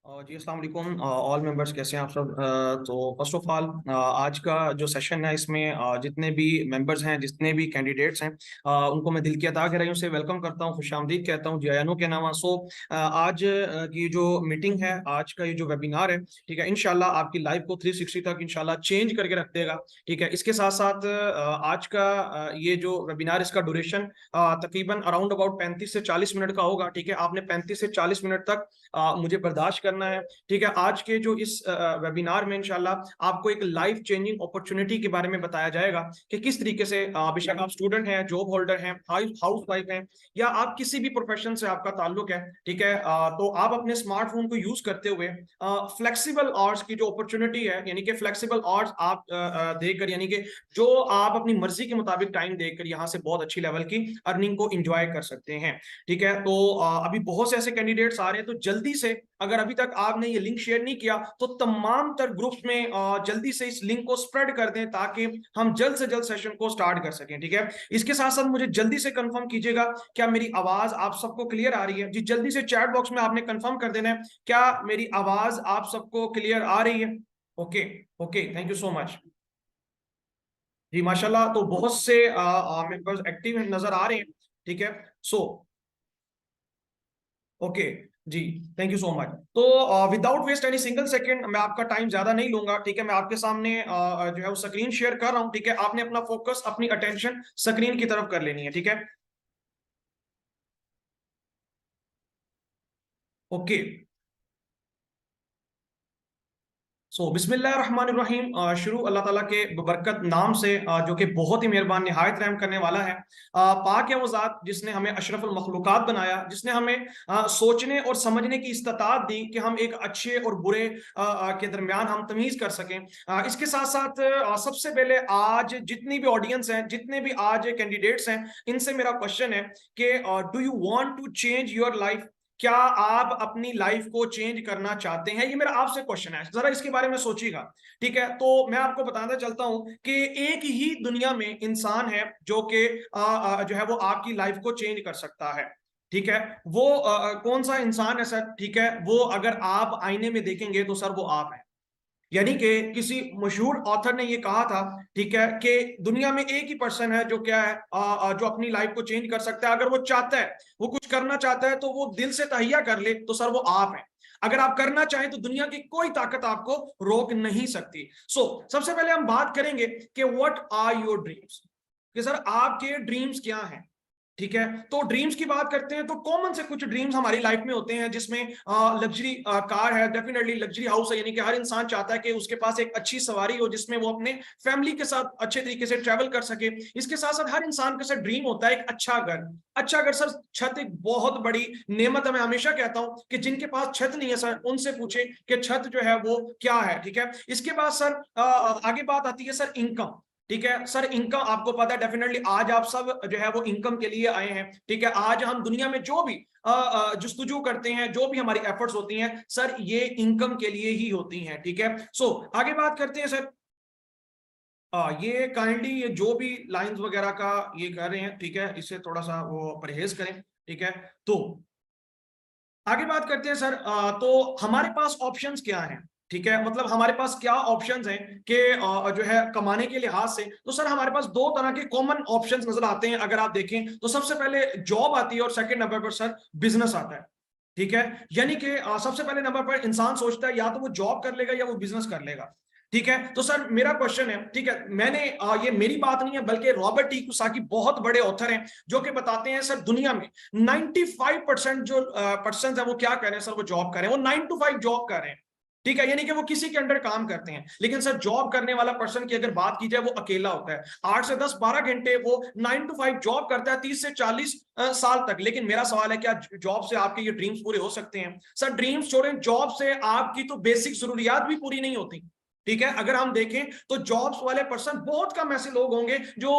जी अस्सलाम वालेकुम all members, कैसे हैं आप सब। तो फर्स्ट ऑफ ऑल आज का जो सेशन है इसमें जितने भी मेंबर्स हैं, जितने भी कैंडिडेट्स हैं, उनको मैं दिल की अता गहराइयों से वेलकम करता हूं, खुशामदीद कहता हूं जी आयानो के नामा। सो आज की जो मीटिंग है, आज का ये जो वेबिनार है, ठीक है, इंशाल्लाह आपकी लाइफ को 360 तक इंशाल्लाह चेंज करके रख देगा। ठीक है, इसके साथ साथ आज का ये जो वेबिनार, इसका ड्यूरेशन तकरीबन अराउंड अबाउट 35 से 40 मिनट का होगा। ठीक है, आपने 35 से 40 मिनट तक मुझे बर्दाश्त करना है। ठीक है, आज के जो इस वेबिनार में इंशाल्लाह आपको एक लाइफ चेंजिंग अपॉर्चुनिटी के बारे में बताया जाएगा कि किस तरीके से बेशक आप स्टूडेंट हैं, जॉब होल्डर हैं, हाउस वाइफ हैं, या आप किसी भी प्रोफेशन से आपका ताल्लुक है। ठीक है, तो आप अपने स्मार्टफोन को यूज करते हुए फ्लेक्सिबल आवर्स की जो अपॉर्चुनिटी है, यानी कि फ्लेक्सिबल आवर्स आप देकर, यानी कि जो आप अपनी मर्जी के मुताबिक टाइम देकर यहाँ से बहुत अच्छी लेवल की अर्निंग को इंजॉय कर सकते हैं। ठीक है, तो अभी बहुत से ऐसे कैंडिडेट्स आ रहे हैं, तो जल्दी से, अगर अभी तक आपने ये लिंक शेयर नहीं किया तो तमाम तर ग्रुप्स में जल्दी से इस लिंक को स्प्रेड कर दें, ताकि हम जल्द से जल्द सेशन को स्टार्ट कर सकें। ठीक है, इसके साथ साथ मुझे जल्दी से कंफर्म कीजिएगा, क्या मेरी आवाज आप सबको क्लियर आ रही है? जी जल्दी से चैट बॉक्स में आपने कंफर्म कर देना है, क्या मेरी आवाज आप सबको क्लियर आ रही है? Okay, okay, thank you so much. जी माशाल्लाह, तो बहुत से मेंबर्स एक्टिव नजर आ रहे हैं। ठीक है, सो ओके, जी, थैंक यू सो मच। तो without waste any single second, मैं आपका टाइम ज्यादा नहीं लूंगा। ठीक है, मैं आपके सामने जो है वो स्क्रीन शेयर कर रहा हूं। ठीक है, आपने अपना फोकस, अपनी अटेंशन स्क्रीन की तरफ कर लेनी है। ठीक है, ओके। सो बिस्मिल्लाहिर्रहमानिर्रहीम, शुरू अल्लाह ताला के बरकत नाम से, जो कि बहुत ही मेहरबान निहायत रहम करने वाला है। पाक है वो ज़ात जिसने हमें अशरफुल मखलूकात बनाया, जिसने हमें सोचने और समझने की इस्तात दी कि हम एक अच्छे और बुरे के दरमियान हम तमीज़ कर सकें। इसके साथ साथ सबसे पहले आज जितनी भी ऑडियंस हैं, जितने भी आज कैंडिडेट्स हैं, इनसे मेरा क्वेश्चन है कि do you want to change your life? क्या आप अपनी लाइफ को चेंज करना चाहते हैं? ये मेरा आपसे क्वेश्चन है, जरा इसके बारे में सोचिएगा। ठीक है, तो मैं आपको बताना चलता हूं कि एक ही दुनिया में इंसान है जो कि जो है वो आपकी लाइफ को चेंज कर सकता है। ठीक है, वो कौन सा इंसान है सर? ठीक है, वो अगर आप आईने में देखेंगे तो सर वो आप है। यानी कि किसी मशहूर ऑथर ने ये कहा था, ठीक है, कि दुनिया में एक ही पर्सन है जो क्या है, जो अपनी लाइफ को चेंज कर सकता है। अगर वो चाहता है, वो कुछ करना चाहता है, तो वो दिल से तहिया कर ले, तो सर वो आप है। अगर आप करना चाहें तो दुनिया की कोई ताकत आपको रोक नहीं सकती। सबसे पहले हम बात करेंगे कि व्हाट आर योर ड्रीम्स, कि सर आपके ड्रीम्स क्या हैं। ठीक है, तो ड्रीम्स की बात करते हैं तो कॉमन से कुछ ड्रीम्स हमारी लाइफ में होते हैं, जिसमें लग्जरी कार है, डेफिनेटली लग्जरी हाउस है, यानी कि हर इंसान चाहता है कि उसके पास एक अच्छी सवारी हो, जिसमें वो अपने फैमिली के साथ अच्छे तरीके से ट्रेवल कर सके। इसके साथ साथ हर इंसान का सर ड्रीम होता है एक अच्छा घर। अच्छा घर सर, छत एक बहुत बड़ी नेमत है। मैं हमेशा कहता हूं कि जिनके पास छत नहीं है सर, उनसे पूछे कि छत जो है वो क्या है। ठीक है, इसके बाद सर आगे बात आती है सर इनकम। ठीक है सर, इनकम आपको पता है, डेफिनेटली आज आप सब जो है वो इनकम के लिए आए हैं। ठीक है, आज हम दुनिया में जो भी जुस्तजू करते हैं, जो भी हमारी एफर्ट्स होती हैं सर, ये इनकम के लिए ही होती हैं। ठीक है, आगे बात करते हैं सर। ये काइंडली, ये जो भी लाइंस वगैरह का ये कर रहे हैं, ठीक है, इससे थोड़ा सा वो परहेज करें। ठीक है, तो आगे बात करते हैं सर। तो हमारे पास ऑप्शंस क्या हैं? ठीक है, मतलब हमारे पास क्या ऑप्शंस हैं कि जो है कमाने के लिहाज से, तो सर हमारे पास दो तरह के कॉमन ऑप्शंस नजर आते हैं। अगर आप देखें तो सबसे पहले जॉब आती है और सेकंड नंबर पर सर बिजनेस आता है। ठीक है, यानी कि सबसे पहले नंबर पर इंसान सोचता है या तो वो जॉब कर लेगा या वो बिजनेस कर लेगा। ठीक है, तो सर मेरा क्वेश्चन है, ठीक है, मैंने ये मेरी बात नहीं है बल्कि रॉबर्ट टी कियोसाकी बहुत बड़े ऑथर हैं, जो कि बताते हैं सर दुनिया में 95% जो पर्सन है वो क्या कर रहे हैं सर, वो जॉब कर रहे हैं, वो 9 to 5 जॉब कर रहे हैं। ठीक है, यानी कि वो किसी के अंडर काम करते हैं। लेकिन सर जॉब करने वाला पर्सन की अगर बात की जाए, वो अकेला होता है, 8 से 10 12 घंटे वो 9 to 5 जॉब करता है, 30 से 40 साल तक। लेकिन मेरा सवाल है, क्या जॉब से आपके ये ड्रीम्स पूरे हो सकते हैं? सर ड्रीम्स छोड़ें, जॉब से आपकी तो बेसिक जरूरियात भी पूरी नहीं होती। ठीक है, अगर हम देखें तो जॉब्स वाले पर्सन बहुत कम ऐसे लोग होंगे जो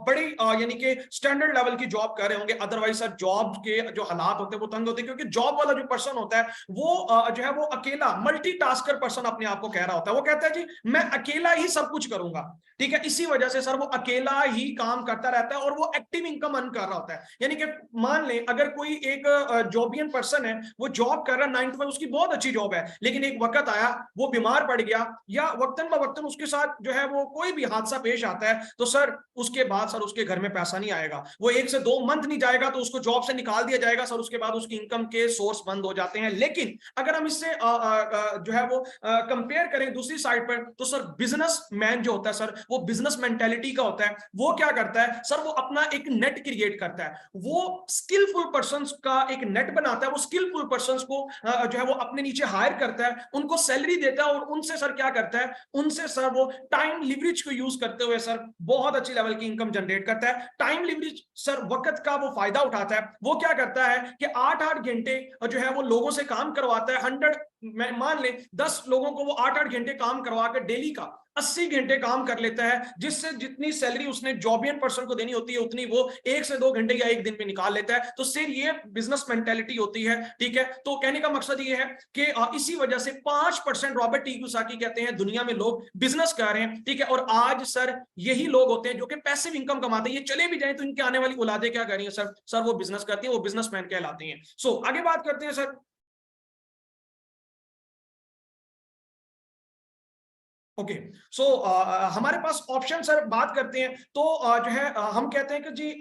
बड़ी यानी कि स्टैंडर्ड लेवल की जॉब कर रहे होंगे। अदरवाइज सर जॉब के जो हालात होते हैं वो तंग होते हैं, क्योंकि जॉब वाला जो पर्सन होता है वो जो है वो अकेला मल्टीटास्कर पर्सन अपने आप को कह रहा होता है। वो कहता है जी मैं अकेला ही सब कुछ करूंगा, ठीक है। इसी वजह से सर वो अकेला ही काम करता रहता है और वो एक्टिव इनकम अर्न कर रहा होता है। यानी कि मान लें अगर कोई एक जॉबियन पर्सन है, वो जॉब कर रहा है 9 to 5, उसकी बहुत अच्छी जॉब है, लेकिन एक वक्त आया वो बीमार पड़ गया या वक्तन ब वक्तन उसके साथ जो है वो कोई भी हादसा पेश आता है, तो सर उसके बाद सर उसके घर में पैसा नहीं आएगा। वो 1 से 2 मंथ नहीं जाएगा तो उसको जॉब से निकाल दिया जाएगा सर। उसके बाद उसकी इनकम के सोर्स बंद हो जाते हैं। लेकिन अगर हम इससे जो है वो कंपेयर करें दूसरी साइड पर, तो सर बिजनेस मैन जो होता है सर वो बिजनेस मेंटेलिटी का होता है। वो क्या करता है सर, वो अपना एक नेट क्रिएट करता है, वो स्किलफुल पर्संस का एक नेट बनाता है। वो स्किलफुल पर्संस को जो है वो अपने नीचे हायर करता है, उनको सैलरी देता है और उनसे सर क्या करता है, उनसे सर वो टाइम लिवरेज को यूज करते हुए सर बहुत अच्छी लेवल की इनकम जनरेट करता है। टाइम लिवरेज सर वक्त का वो फायदा उठाता है। वो क्या करता है कि 8-8 घंटे जो है वो लोगों से काम करवाता है। 100 मान ले 10 लोगों को वो 8-8 घंटे काम करवा कर डेली का 80 घंटे काम कर लेता है, जिससे जितनी सैलरी उसने जॉबियन पर्सन को देनी होती है उतनी वो 1 से 2 घंटे या 1 दिन में निकाल लेता है। तो सिर्फ ये बिजनेस मेंटेलिटी होती है, ठीक है। तो कहने का मकसद ये है कि इसी वजह से 5% रॉबर्ट टी कियोसाकी कहते हैं दुनिया में लोग बिजनेस कर रहे हैं, ठीक है। और आज सर यही लोग होते हैं जो कि पैसिव इनकम कमाते हैं। ये चले भी जाए तो इनके आने वाली औलादे क्या कर रही है सर, सर वो बिजनेस करती है, वो बिजनेसमैन कहलाते हैं। सो आगे बात करते हैं सर। ओके, सो हमारे पास ऑप्शन सर बात करते हैं तो जो है हम कहते हैं कि जी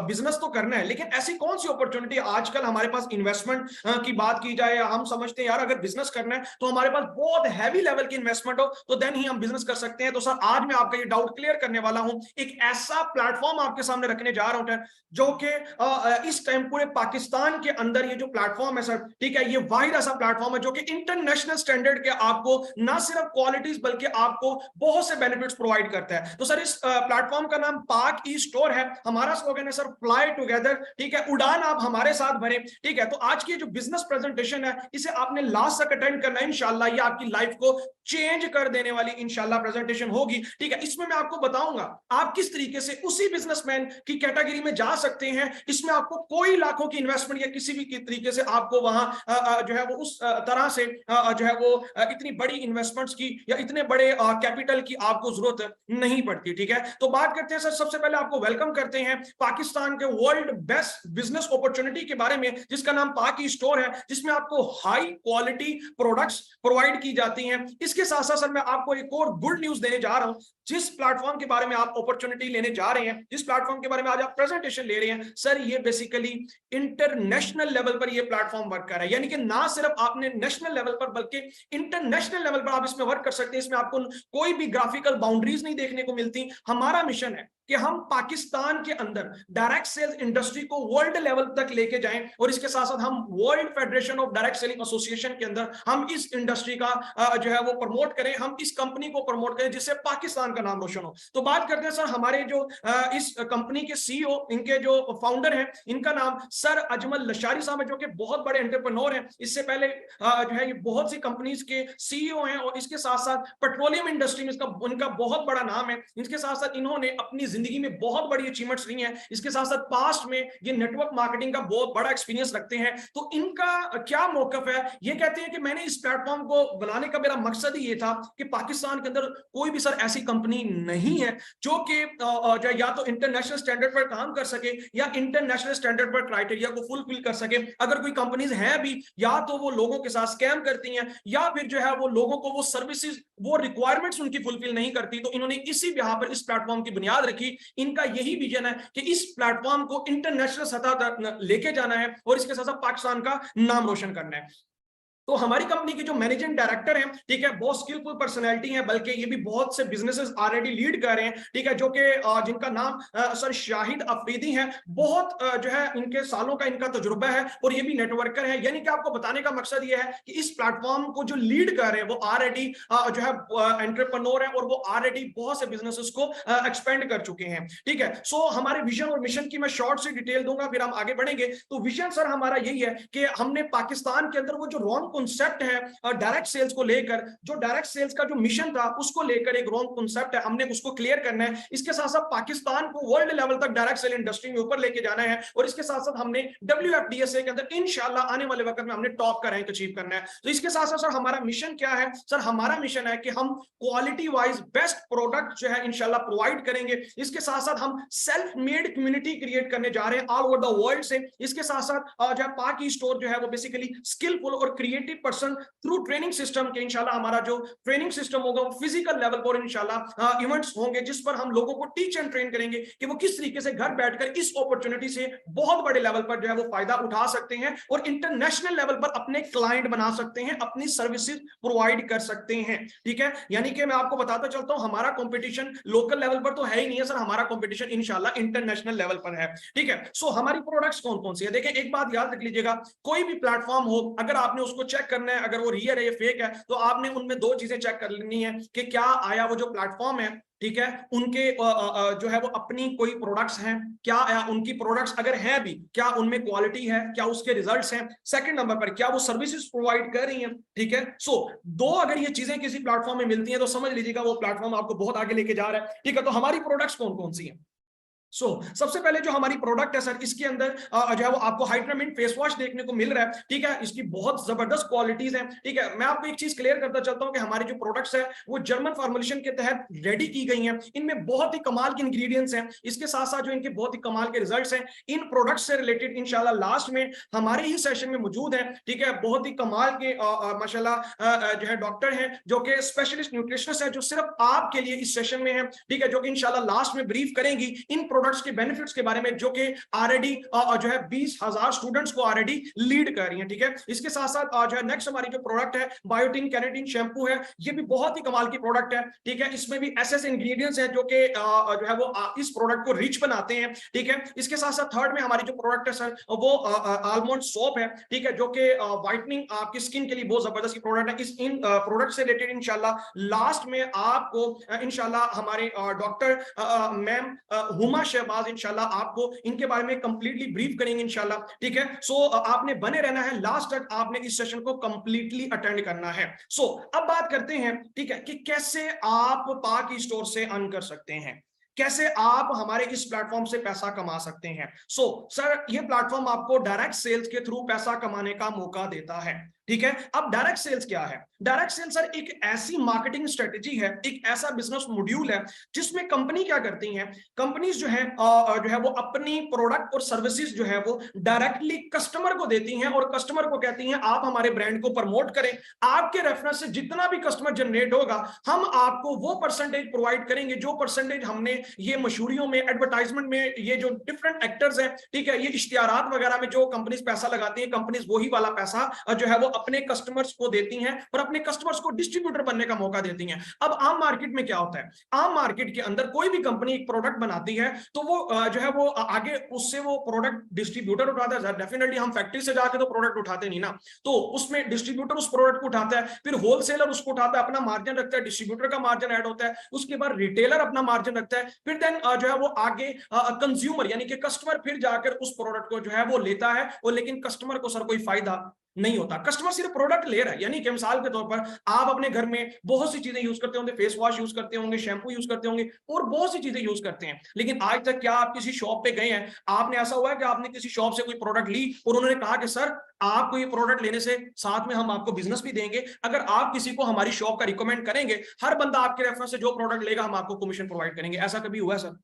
बिजनेस तो करना है, लेकिन ऐसी कौन सी अपॉर्चुनिटी आजकल हमारे पास इन्वेस्टमेंट की बात की जाए, हम समझते हैं यार अगर बिजनेस करना है तो हमारे पास बहुत हैवी लेवल की इन्वेस्टमेंट हो तो देन ही हम बिजनेस कर सकते हैं। तो सर आज मैं आपका ये डाउट क्लियर करने वाला हूं, एक ऐसा प्लेटफॉर्म आपके सामने रखने जा रहा हूं जो कि इस टाइम पूरे पाकिस्तान के अंदर ये जो प्लेटफॉर्म है सर, ठीक है, ये वाहिद ऐसा प्लेटफॉर्म है जो कि इंटरनेशनल स्टैंडर्ड के आपको ना सिर्फ क्वालिटीज बल्कि आपको बहुत से बेनिफिट्स प्रोवाइड करता है। तो सर इस प्लेटफॉर्म का नाम पाक ई स्टोर है। हमारा स्लोगन है सर फ्लाई टुगेदर, ठीक है, उड़ान आप हमारे साथ भरें, ठीक है। तो आज की जो बिजनेस प्रेजेंटेशन है इसे आपने लास्ट तक अटेंड करना है, इंशाल्लाह ये आपकी लाइफ को चेंज कर देने वाली इंशाल्लाह प्रेजेंटेशन होगी, ठीक है। इसमें मैं आपको बताऊंगा आप किस तरीके से उसी बिजनेसमैन की कैटेगरी में जा सकते हैं। इसमें आपको कोई लाखों की इन्वेस्टमेंट या किसी भी तरीके से आपको वहां जो है वो उस तरह से जो है वो इतनी बड़ी इन्वेस्टमेंट्स की या इतने बड़े कैपिटल की आपको जरूरत नहीं पड़ती, ठीक है। तो बात करते हैं सर, सबसे पहले आपको वेलकम करते हैं पाकिस्तान के वर्ल्ड बेस्ट बिजनेस अपॉर्चुनिटी के बारे में, जिसका नाम पाक ई स्टोर है, जिसमें आपको हाई क्वालिटी प्रोडक्ट्स प्रोवाइड की जाती हैं। इसके साथ साथ सर मैं आपको एक और गुड न्यूज देने जा रहा हूं। जिस प्लेटफॉर्म के बारे में आप अपॉर्चुनिटी लेने जा रहे हैं, जिस प्लेटफॉर्म के बारे में आज आप प्रेजेंटेशन ले रहे हैं सर, ये बेसिकली इंटरनेशनल लेवल पर ये प्लेटफॉर्म वर्क कर रहा है। यानी कि ना सिर्फ आपने नेशनल लेवल पर बल्कि इंटरनेशनल लेवल पर आप इसमें वर्क कर सकते हैं। इसमें आपको कोई भी ग्राफिकल बाउंड्रीज नहीं देखने को मिलती। हमारा मिशन है कि हम पाकिस्तान के अंदर डायरेक्ट सेल्स इंडस्ट्री को वर्ल्ड लेवल तक लेके जाएं और इसके साथ साथ हम world federation of direct selling association के अंदर हम इस इंडस्ट्री का जो है वो प्रमोट करें, हम इस कंपनी को प्रमोट करें जिससे पाकिस्तान का नाम रोशन हो। तो बात करते हैं सर हमारे जो इस कंपनी के सीईओ, इनके जो फाउंडर हैं, इनका नाम सर अजमल लशारी साहब है, जो कि बहुत बड़े एंटरप्रेन्योर हैं। इससे पहले जो है ये बहुत सी कंपनीज के सीईओ हैं और इसके साथ साथ पेट्रोलियम इंडस्ट्री में इसका उनका बहुत बड़ा नाम है। इसके साथ साथ इन्होंने अपनी जिंदगी में बहुत बड़ी अचीवमेंट्स ली हैं। इसके साथ साथ पास्ट में ये नेटवर्क मार्केटिंग का बहुत बड़ा एक्सपीरियंस रखते हैं। तो इनका क्या मौकफ है, ये कहते हैं कि मैंने इस प्लेटफॉर्म को बनाने का मेरा मकसद ही ये था कि पाकिस्तान के अंदर कोई भी सर ऐसी कंपनी नहीं है जो कि या तो इंटरनेशनल स्टैंडर्ड पर काम कर सके या इंटरनेशनल स्टैंडर्ड पर क्राइटेरिया को फुलफिल कर सके। अगर कोई कंपनीज हैं भी, या तो वो लोगों के साथ स्कैम करती हैं या फिर जो है वो लोगों को वो सर्विसेज, वो रिक्वायरमेंट्स उनकी फुलफिल नहीं करती। तो इन्होंने इसी यहाँ पर इस प्लेटफॉर्म की बुनियाद रखी। इनका यही विजन है कि इस प्लेटफॉर्म को इंटरनेशनल सतह तक लेके जाना है और इसके साथ साथ पाकिस्तान का नाम रोशन करना है। तो हमारी कंपनी के जो मैनेजिंग डायरेक्टर हैं, ठीक है, बहुत स्किलफुल पर्सनैलिटी है, बल्कि ये भी बहुत से बिजनेसेस ऑलरेडी लीड कर रहे हैं, ठीक है, जो कि जिनका नाम सर शाहिद अफरीदी हैं। बहुत जो है इनके सालों का इनका तजुर्बा है और ये भी नेटवर्कर है। यानी कि आपको बताने का मकसद ये है कि इस प्लेटफॉर्म को जो लीड कर रहे हैं वो ऑलरेडी जो है एंटरप्रेन्योर है और वो ऑलरेडी बहुत से बिजनेसेस को एक्सपेंड कर चुके हैं, ठीक है। सो हमारे विजन और मिशन की मैं शॉर्ट सी डिटेल दूंगा, फिर हम आगे बढ़ेंगे। तो विजन सर हमारा यही है कि हमने पाकिस्तान के अंदर वो जो रॉन्ग कॉन्सेप्ट है डायरेक्ट सेल्स को लेकर, जो डायरेक्ट सेल्स का जो मिशन था उसको लेकर एक रॉन्ग कॉन्सेप्ट है, हमने उसको क्लियर करना है। इसके साथ साथ पाकिस्तान को वर्ल्ड लेवल तक डायरेक्ट सेल इंडस्ट्री में ऊपर लेके जाना है, और इसके साथ साथ हमने WFDSA के अंदर इंशाल्लाह आने वाले वक्त में हमने टॉप का रैंक अचीव करना है। तो इसके साथ साथ सर हमारा मिशन क्या है? सर हमारा मिशन है कि हम क्वालिटी वाइज बेस्ट प्रोडक्ट जो है इंशाल्लाह प्रोवाइड करेंगे। इसके साथ साथ हम सेल्फ मेड कम्युनिटी क्रिएट करने जा रहे हैं ऑल ओवर द वर्ल्ड से। इसके साथ साथ जो है पाक ई स्टोर जो है वो बेसिकली स्किलफुल और creative person through training system के इंशाल्लाह हमारा जो ट्रेनिंग सिस्टम होगा वो फिजिकल लेवल पर इंशाल्लाह इवेंट्स होंगे, जिस पर हम लोगों को टीच एंड ट्रेन करेंगे कि वो किस तरीके से घर बैठकर इस अपॉर्चुनिटी से बहुत बड़े लेवल पर जो है वो फायदा उठा सकते हैं और इंटरनेशनल लेवल पर अपने क्लाइंट बना सकते हैं, अपनी सर्विसेज प्रोवाइड कर सकते हैं। ठीक है, यानी कि मैं आपको बताता चलता हूं हमारा कंपटीशन लोकल लेवल पर तो है ही नहीं है सर, हमारा कंपटीशन इंशाल्लाह इंटरनेशनल लेवल पर है। ठीक है, सो हमारी प्रोडक्ट्स कौन कौन सी है? देखिए एक बात याद रख लीजिएगा, कोई भी प्लेटफॉर्म हो, अगर आपने उसको चेक करना है अगर वो रियल है या फेक है, तो आपने उनमें दो चीजें चेक कर लेनी है कि क्या आया वो जो प्लेटफॉर्म है, ठीक है, उनके जो है वो अपनी कोई प्रोडक्ट्स हैं, क्या उनकी प्रोडक्ट्स अगर है भी क्या उनमें क्वालिटी है, क्या उसके रिजल्ट्स हैं। सेकंड नंबर पर क्या वो सर्विसेज प्रोवाइड कर रही हैं। ठीक है, सो दो अगर ये चीजें किसी प्लेटफॉर्म में मिलती हैं तो समझ लीजिएगा वो प्लेटफॉर्म आपको बहुत आगे लेके जा रहा है। ठीक है, तो हमारी प्रोडक्ट्स कौन कौन सी हैं? सबसे पहले जो हमारी प्रोडक्ट है सर, इसके अंदर जो है वो आपको हाइड्रामिंट फेस वॉश देखने को मिल रहा है। ठीक है, इसकी बहुत जबरदस्त क्वालिटीज हैं। ठीक है, मैं आपको एक चीज क्लियर करता चलता हूं कि हमारी जो प्रोडक्ट्स है वो जर्मन फॉर्मुलेशन के तहत रेडी की गई हैं। इनमें बहुत ही कमाल के इंग्रेडिएंट्स हैं, इसके साथ साथ जो इनके बहुत ही कमाल के रिजल्ट्स हैं। इन प्रोडक्ट्स से रिलेटेड इंशाल्लाह लास्ट में हमारे ही सेशन में मौजूद है। ठीक है, बहुत ही कमाल के माशाल्लाह जो है डॉक्टर हैं जो कि स्पेशलिस्ट न्यूट्रिशनिस्ट है, जो सिर्फ आपके लिए इस सेशन में है। ठीक है, जो कि इंशाल्लाह लास्ट में ब्रीफ करेंगी इन प्रोडक्ट्स के बेनिफिट्स के बारे में, जो कि ऑलरेडी जो है 20,000 स्टूडेंट्स को ऑलरेडी लीड कर रही हैं। ठीक है, इसके साथ साथ जो है नेक्स्ट हमारी जो प्रोडक्ट है बायोटिन कैरेटिन शैम्पू है, ये भी बहुत ही कमाल की प्रोडक्ट है। ठीक है, इसमें भी ऐसे इंग्रेडिएंट्स हैं जो कि जो है वो इस प्रोडक्ट को रिच बनाते हैं। ठीक है, इसके साथ साथ थर्ड में हमारी जो प्रोडक्ट है सर वो आलमंड सोप है। ठीक है, जो कि व्हाइटनिंग आपकी स्किन के लिए बहुत जबरदस्त प्रोडक्ट है। इस इन प्रोडक्ट से रिलेटेड इंशाल्लाह लास्ट में आपको इंशाल्लाह हमारे डॉक्टर मैम हुमा शहबाज इंशाल्लाह आपको इनके बारे में कंप्लीटली ब्रीफ करेंगे इंशाल्लाह। ठीक है, आपने बने रहना है, लास्ट तक आपने इस सेशन को कंप्लीटली अटेंड करना है। अब बात करते हैं, ठीक है, कि कैसे आप पाक ई स्टोर से अर्न कर सकते हैं, कैसे आप हमारे इस प्लेटफॉर्म से पैसा कमा सकते हैं। सर ये प्लेटफॉर्म आपको डायरेक्ट सेल्स के थ्रू पैसा कमाने का मौका देता है। ठीक है, अब डायरेक्ट सेल्स क्या है? डायरेक्ट सेल्स सर एक ऐसी मार्केटिंग स्ट्रेटेजी है, एक ऐसा बिजनेस मॉड्यूल है जिसमें कंपनी क्या करती हैं, कंपनीज जो है वो अपनी प्रोडक्ट और सर्विसेज जो है वो डायरेक्टली कस्टमर को देती हैं और कस्टमर को कहती हैं आप हमारे ब्रांड को प्रमोट करें, आपके रेफरेंस से जितना भी कस्टमर जनरेट होगा हम आपको वो परसेंटेज प्रोवाइड करेंगे जो परसेंटेज हमने ये मशहूरियों में, एडवर्टाइजमेंट में, ये जो डिफरेंट एक्टर्स हैं, ठीक है, ये इश्तिहारात वगैरह में जो कंपनीज पैसा लगाती हैं, कंपनीज वही वाला पैसा जो है वो अपने कस्टमर्स को देती हैं और अपने कस्टमर्स को डिस्ट्रीब्यूटर बनने का मौका देती हैं। अब आम मार्केट में क्या होता है, आम मार्केट के अंदर कोई भी कंपनी एक प्रोडक्ट बनाती है तो वो जो है वो आगे उससे वो प्रोडक्ट डिस्ट्रीब्यूटर उठाता है। डेफिनेटली हम फैक्ट्री से जाके तो प्रोडक्ट उठाते नहीं ना, तो उसमें डिस्ट्रीब्यूटर उस प्रोडक्ट को उठाता है, फिर होलसेलर उसको उठाता है, अपना मार्जिन रखता है, डिस्ट्रीब्यूटर का मार्जिन ऐड होता है, उसके बाद रिटेलर अपना मार्जिन रखता है, फिर देन जो है वो आगे कंज्यूमर यानी कि कस्टमर फिर जाकर उस प्रोडक्ट को जो है वो लेता है। और लेकिन कस्टमर को सर कोई फायदा नहीं होता, कस्टमर सिर्फ प्रोडक्ट ले रहा है। यानी कि मिसाल के तौर पर आप अपने घर में बहुत सी चीजें यूज करते होंगे, फेस वॉश यूज करते होंगे, शैम्पू यूज करते होंगे और बहुत सी चीजें यूज करते हैं, लेकिन आज तक क्या आप किसी शॉप पे गए हैं, आपने ऐसा हुआ है कि आपने किसी शॉप से कोई प्रोडक्ट ली और उन्होंने कहा कि सर आपको ये प्रोडक्ट लेने से साथ में हम आपको बिजनेस भी देंगे, अगर आप किसी को हमारी शॉप का रिकमेंड करेंगे, हर बंदा आपके रेफरेंस से जो प्रोडक्ट लेगा हम आपको कमीशन प्रोवाइड करेंगे, ऐसा कभी हुआ है सर?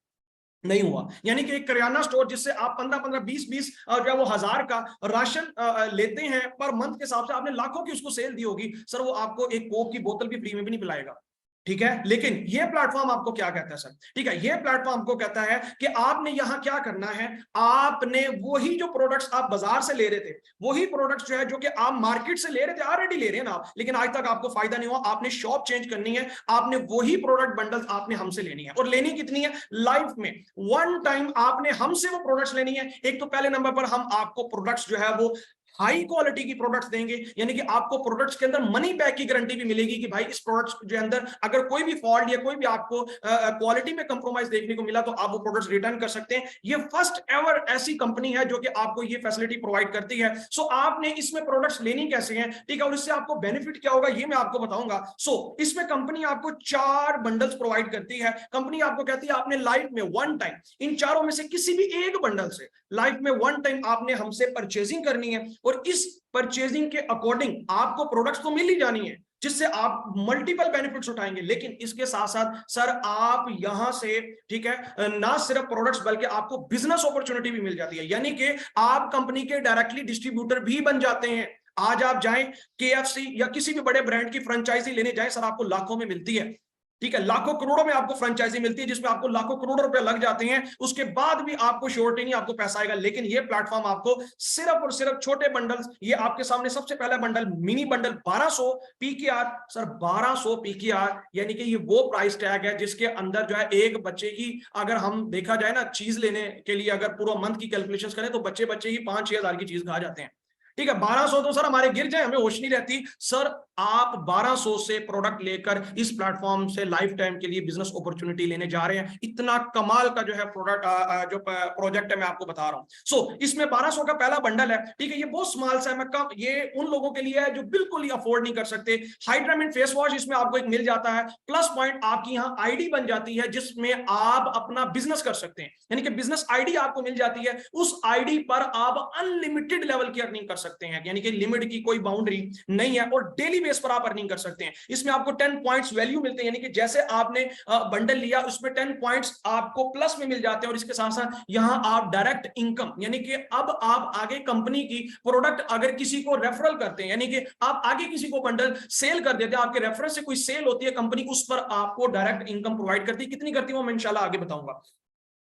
नहीं हुआ। यानी कि एक किराना स्टोर जिससे आप 15-15, 20-20 जो है वो हजार का राशन लेते हैं पर मंथ के हिसाब से, आपने लाखों की उसको सेल दी होगी, सर वो आपको एक कोक की बोतल भी फ्री में भी नहीं पिलाएगा। ठीक है, लेकिन ये प्लेटफॉर्म आपको क्या कहता है सर? ठीक है, ये प्लेटफॉर्म आपको कहता है कि आपने यहां क्या करना है, आपने वही जो प्रोडक्ट्स आप बाजार से ले रहे थे, वही प्रोडक्ट्स जो है जो कि आप मार्केट से ले रहे थे, ऑलरेडी ले रहे हैं ना आप, लेकिन आज तक आपको फायदा नहीं हुआ, आपने शॉप चेंज करनी है, आपने वही प्रोडक्ट बंडल्स आपने हमसे लेनी है। और लेनी कितनी है? लाइफ में वन टाइम आपने हमसे वो प्रोडक्ट्स लेनी है। एक तो पहले नंबर पर हम आपको प्रोडक्ट्स जो है वो हाई क्वालिटी की प्रोडक्ट्स देंगे, यानी कि आपको प्रोडक्ट्स के अंदर मनी बैक की गारंटी भी मिलेगी कि भाई इस प्रोडक्ट्स के अंदर अगर कोई भी फॉल्ट या कोई भी आपको क्वालिटी में कंप्रोमाइज देखने को मिला तो आप वो प्रोडक्ट्स रिटर्न कर सकते हैं। ये फर्स्ट एवर ऐसी कंपनी है जो कि आपको ये फैसिलिटी प्रोवाइड करती है। सो आपने इसमें प्रोडक्ट्स लेनी कैसे हैं, ठीक है, और इससे आपको बेनिफिट क्या होगा ये मैं आपको बताऊंगा। सो इसमें कंपनी आपको 4 बंडल्स प्रोवाइड करती है। कंपनी आपको कहती है आपने लाइफ में वन टाइम इन चारों में से किसी भी एक बंडल से लाइफ में वन टाइम आपने हमसे परचेजिंग करनी है, और इस परचेजिंग के अकॉर्डिंग आपको प्रोडक्ट्स तो मिल ही जानी है जिससे आप मल्टीपल बेनिफिट्स उठाएंगे। लेकिन इसके साथ साथ सर आप यहां से, ठीक है, ना सिर्फ प्रोडक्ट्स बल्कि आपको बिजनेस अपॉर्चुनिटी भी मिल जाती है, यानी कि आप कंपनी के डायरेक्टली डिस्ट्रीब्यूटर भी बन जाते हैं। आज आप जाएं केएफसी या किसी भी बड़े ब्रांड की फ्रेंचाइजी लेने जाएं, सर आपको लाखों में मिलती है, ठीक है, लाखों करोड़ों में आपको फ्रेंचाइजी मिलती है जिसमें आपको लाखों करोड़ रुपए लग जाते हैं, उसके बाद भी आपको श्योरिटी नहीं, आपको पैसा आएगा। लेकिन ये प्लेटफॉर्म आपको सिर्फ और सिर्फ छोटे बंडल्स, ये आपके सामने सबसे पहला bundle mini bundle 1200 PKR, sir 1200 PKR, यानी कि ये वो प्राइस टैग है जिसके अंदर जो है एक बच्चे की, अगर हम देखा जाए ना चीज लेने के लिए अगर पूरा मंथ की कैलकुलेशंस करें तो बच्चे ही 5-6 हजार की चीज खा जाते हैं, ठीक है। 1200 तो सर हमारे गिर जाए, हमें होश नहीं रहती। सर आप 1200 से प्रोडक्ट लेकर इस प्लेटफॉर्म से लाइफ टाइम के लिए बिजनेस अपॉर्चुनिटी लेने जा रहे हैं। इतना कमाल का जो है प्रोडक्ट जो प्रोजेक्ट है मैं आपको बता रहा हूं। सो इसमें 1200 का पहला बंडल है, ठीक है, ये बहुत स्मॉल सा है, मैं कम, ये उन लोगों के लिए है जो बिल्कुल ही अफोर्ड नहीं कर सकते। हाइड्रामिन फेस वॉश इसमें आपको एक मिल जाता है, प्लस पॉइंट आपकी यहाँ आईडी बन जाती है जिसमें आप अपना बिजनेस कर सकते हैं, यानी कि बिजनेस आईडी आपको मिल जाती है। उस आईडी पर आप अनलिमिटेड लेवल की अर्निंग कर सकते हैं, यानी कि लिमिट की कोई बाउंड्री नहीं है, और डेली बेस पर आप अर्निंग कर सकते हैं। इसमें आपको 10 पॉइंट्स वैल्यू मिलते हैं, यानी कि जैसे आपने बंडल लिया उसमें 10 पॉइंट्स आपको प्लस में मिल जाते हैं। और इसके साथ साथ यहां आप डायरेक्ट इनकम, यानी कि अब आप आगे कंपनी की प्रोडक्ट अगर किसी को रेफरल करते हैं, यानी कि आप आगे किसी को बंडल सेल कर देते हैं, आपके रेफरेंस से कोई सेल होती है, कंपनी उस पर आपको डायरेक्ट इनकम प्रोवाइड करती है। कितनी करती है वो मैं इंशाल्लाह आगे बताऊंगा।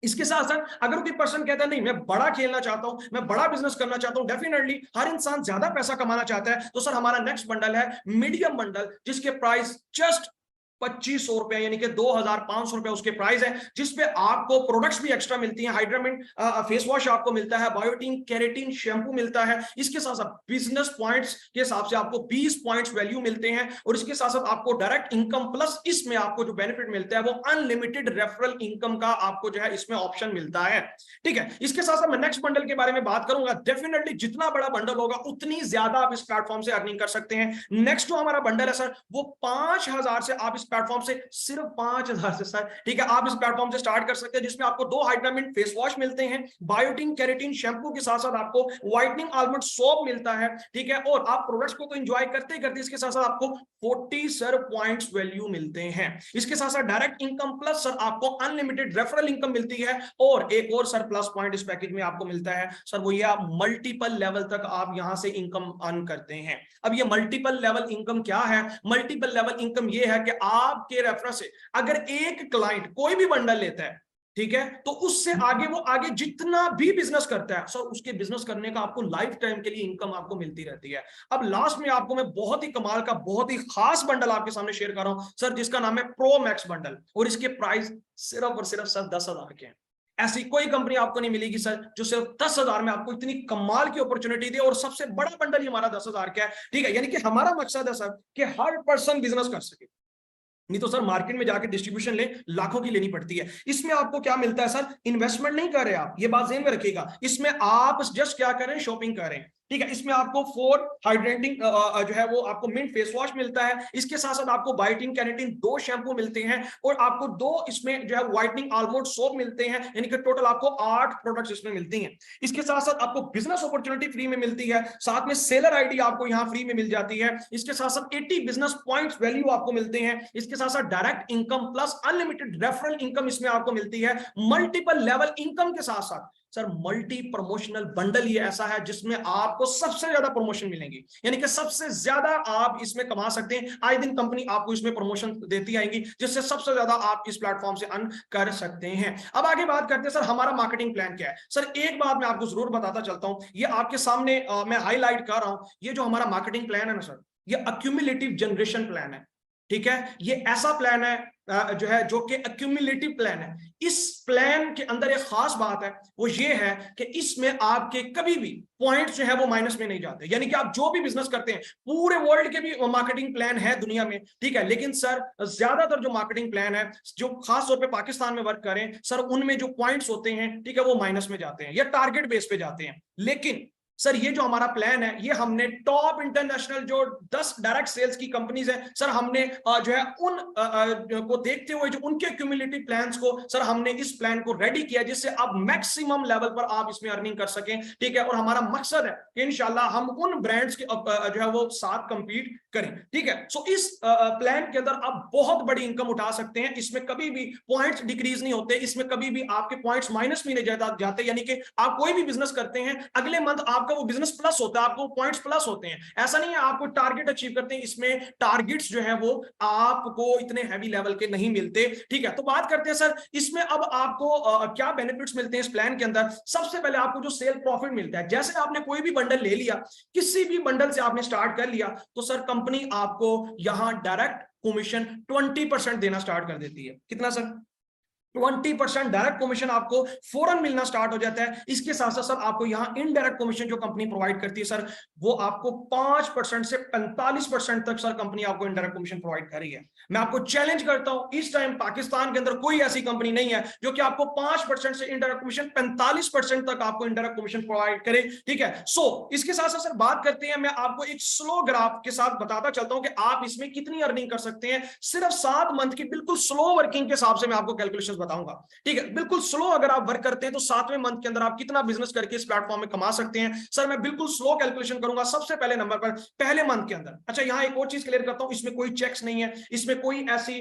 इसके साथ साथ अगर कोई पर्सन कहता है नहीं मैं बड़ा खेलना चाहता हूं, मैं बड़ा बिजनेस करना चाहता हूं, डेफिनेटली हर इंसान ज्यादा पैसा कमाना चाहता है, तो सर हमारा नेक्स्ट बंडल है मीडियम बंडल, जिसके प्राइस जस्ट 2500 रुपए, यानी कि 2500 रुपए उसके प्राइस है, जिसपे आपको प्रोडक्ट्स भी एक्स्ट्रा मिलती हैं। हाइड्रामिन फेस वॉश आपको मिलता है, बायोटीन केराटिन शैम्पू मिलता है, इसके साथ साथ बिजनेस पॉइंट्स के हिसाब से आपको 20 पॉइंट्स वैल्यू मिलते हैं, और इसके साथ साथ आपको डायरेक्ट इनकम प्लस इसमें आपको जो बेनिफिट मिलता है वो अनलिमिटेड रेफरल इनकम का आपको जो है इसमें ऑप्शन मिलता है, ठीक है। इसके साथ साथ मैं नेक्स्ट बंडल के बारे में बात करूंगा। डेफिनेटली जितना बड़ा बंडल होगा उतनी ज्यादा आप इस प्लेटफॉर्म से अर्निंग कर सकते हैं। नेक्स्ट जो हमारा बंडल है सर वो 5000 से, आप इस प्लेटफॉर्म से सिर्फ 5000 से सर, ठीक है, आप इस प्लेटफॉर्म से स्टार्ट कर सकते हैं, जिसमें आपको 2 हाइड्रामिन फेस वॉश मिलते हैं, बायोटीन केराटिन शैम्पू के साथ साथ आपको व्हाइटनिंग आलमंड सोप मिलता है, ठीक है, और आप प्रोडक्ट्स को तो एंजॉय करते करते इसके साथ साथ आपको 40 सर पॉइंट्स वैल्यू मिलते हैं। इसके साथ साथ डायरेक्ट इनकम प्लस सर आपको अनलिमिटेड रेफरल इनकम मिलती है, और एक और सर प्लस पॉइंट इस पैकेज में आपको मिलता है सर, वो ये आप मल्टीपल लेवल तक आप यहां से इनकम अर्न करते हैं। अब ये मल्टीपल लेवल इनकम क्या है? मल्टीपल लेवल इनकम ये है कि आपके रेफरेंस से अगर एक क्लाइंट कोई भी बंडल लेता है, ठीक है, तो उससे आगे वो आगे जितना भी बिजनेस करता है सर, उसके बिजनेस करने का आपको लाइफ टाइम के लिए इनकम आपको मिलती रहती है। अब लास्ट में आपको मैं बहुत ही कमाल का बहुत ही खास बंडल आपके सामने शेयर कर रहा हूं सर, जिसका नाम है प्रो मैक्स बंडल, और इसके प्राइस सिर्फ और सिर्फ सर 10,000 के हैं। ऐसी कोई कंपनी आपको नहीं मिलेगी सर जो सिर्फ 10,000 में आपको इतनी कमाल की अपॉर्चुनिटी दे, और सबसे बड़ा बंडल ही हमारा 10,000 का है, ठीक है। यानी कि हमारा मकसद है सर कि हर पर्सन बिजनेस कर सके, नहीं तो सर मार्केट में जाके डिस्ट्रीब्यूशन ले लाखों की लेनी पड़ती है। इसमें आपको क्या मिलता है सर? इन्वेस्टमेंट नहीं कर रहे आप, ये बात ध्यान में रखिएगा। इसमें आप जस्ट क्या करें, शॉपिंग करें, ठीक है। इसमें आपको 4 हाइड्रेटिंग जो है वो आपको मिंट फेस वॉश मिलता है, इसके साथ साथ आपको बायोटीन केराटिन 2 शैम्पू मिलते हैं, और आपको 2 इसमें जो है व्हाइटनिंग आलमंड सोप मिलते हैं, यानी कि टोटल आपको 8 प्रोडक्ट्स इसमें मिलती हैं। इसके साथ साथ आपको बिजनेस अपॉर्चुनिटी फ्री में मिलती है, साथ में सेलर आईडी आपको यहाँ फ्री में मिल जाती है। इसके साथ साथ 80 बिजनेस पॉइंट्स वैल्यू आपको मिलते हैं। इसके साथ साथ direct income plus unlimited referral income इसमें आपको मिलती है। मल्टीपल लेवल इनकम के साथ साथ सर मल्टी प्रमोशनल बंडल ये ऐसा है जिसमें आपको सबसे ज्यादा प्रमोशन मिलेंगी, यानी कि सबसे ज्यादा आप इसमें कमा सकते हैं। आए दिन कंपनी आपको इसमें प्रमोशन देती आएंगी, जिससे सबसे ज्यादा आप इस प्लेटफॉर्म से अर्न कर सकते हैं। अब आगे बात करते हैं सर हमारा मार्केटिंग प्लान क्या है। सर एक बात मैं आपको जरूर बताता चलता हूं, ये आपके सामने मैं हाईलाइट कर रहा हूं, ये जो हमारा मार्केटिंग प्लान है ना सर, ये अक्यूमुलेटिव जनरेशन प्लान है, ठीक है, ये ऐसा प्लान है जो है जो कि एक्यूमुलेटिव प्लान है। इस प्लान के अंदर एक खास बात है, वो ये है कि इसमें आपके कभी भी पॉइंट्स जो है वो माइनस में नहीं जाते। यानी कि आप जो भी बिजनेस करते हैं, पूरे वर्ल्ड के भी मार्केटिंग प्लान है दुनिया में, ठीक है, लेकिन सर ज्यादातर जो मार्केटिंग प्लान है जो खास तौर पे पाकिस्तान में वर्क करें सर, उनमें जो पॉइंट्स होते हैं, ठीक है, वो माइनस में जाते हैं या टारगेट बेस पे जाते हैं। लेकिन सर ये जो हमारा प्लान है, ये हमने टॉप इंटरनेशनल जो 10 डायरेक्ट सेल्स की कंपनीज है सर, हमने जो है उन को देखते हुए जो उनके क्यूमुलेटिव प्लान्स को सर, हमने इस प्लान को रेडी किया जिससे आप मैक्सिमम लेवल पर आप इसमें अर्निंग कर सकें, ठीक है। और हमारा मकसद है कि इंशाल्लाह हम उन ब्रांड्स के जो है वो साथ कंपीट करें, ठीक है। सो इस प्लान के अंदर आप बहुत बड़ी इनकम उठा सकते हैं। इसमें कभी भी पॉइंट्स डिक्रीज नहीं होते, इसमें कभी भी आपके पॉइंट्स माइनस में नहीं जाते। यानी कि आप कोई भी बिजनेस करते हैं, अगले मंथ आपका वो बिजनेस प्लस होता है, आपको पॉइंट्स प्लस होते हैं। ऐसा नहीं है आपको टारगेट अचीव करते हैं, इसमें टारगेट्स जो है वो आपको इतने हैवी लेवल के नहीं मिलते, ठीक है। तो बात करते हैं सर, इसमें अब आपको क्या बेनिफिट्स मिलते हैं इस प्लान के अंदर। सबसे पहले आपको जो सेल प्रॉफिट मिलता है, जैसे आपने कोई भी बंडल ले लिया, किसी भी बंडल से आपने स्टार्ट कर लिया, तो सर कंपनी आपको यहां डायरेक्ट कमीशन 20% देना स्टार्ट कर देती है। कितना सर? 20% डायरेक्ट कमीशन आपको फौरन मिलना स्टार्ट हो जाता है। इसके साथ साथ सर आपको यहाँ इनडायरेक्ट कमीशन जो कंपनी प्रोवाइड करती है सर, वो आपको 5% से 45% तक सर कंपनी आपको इनडायरेक्ट कमीशन प्रोवाइड कर रही है। मैं आपको चैलेंज करता हूं, इस टाइम पाकिस्तान के अंदर कोई ऐसी कंपनी नहीं है जो कि आपको 5% से इनडायरेक्ट कमीशन 45% तक आपको इनडायरेक्ट कमीशन प्रोवाइड करे, ठीक है। सो इसके साथ साथ सर बात करते हैं, मैं आपको एक स्लो ग्राफ के साथ बताता चलता हूं कि आप इसमें कितनी अर्निंग कर सकते हैं। सिर्फ 7 मंथ की बिल्कुल स्लो वर्किंग के हिसाब से मैं आपको कैलकुलेशन बताऊंगा, ठीक है। बिल्कुल स्लो अगर आप वर्क करते हैं तो 7वें मंथ के अंदर आप कितना बिजनेस करके इस प्लेटफॉर्म में कमा सकते हैं। सर मैं बिल्कुल स्लो कैलकुलेशन करूंगा। सबसे पहले नंबर पर पहले मंथ के अंदर, अच्छा यहां एक और चीज क्लियर करता हूं, इसमें कोई चेक्स नहीं है, इसमें कोई ऐसी